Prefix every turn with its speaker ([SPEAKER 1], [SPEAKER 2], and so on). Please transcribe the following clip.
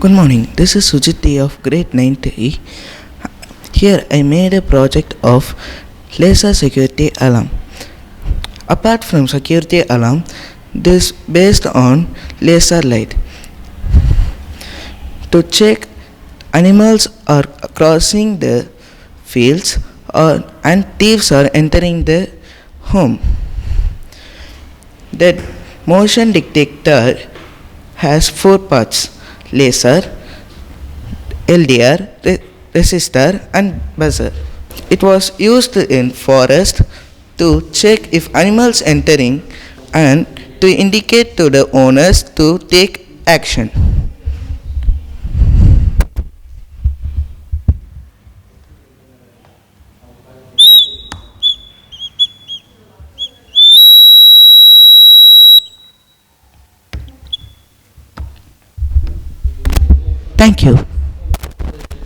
[SPEAKER 1] Good morning. This is Sujiti of grade 9th. Here I made a project of laser security alarm. Apart from security alarm, this based on laser light to check animals are crossing the fields and thieves are entering the home. The motion detector has four parts: laser, LDR, resistor and buzzer. It was used in forest to check if animals entering and to indicate to the owners to take action. Thank you.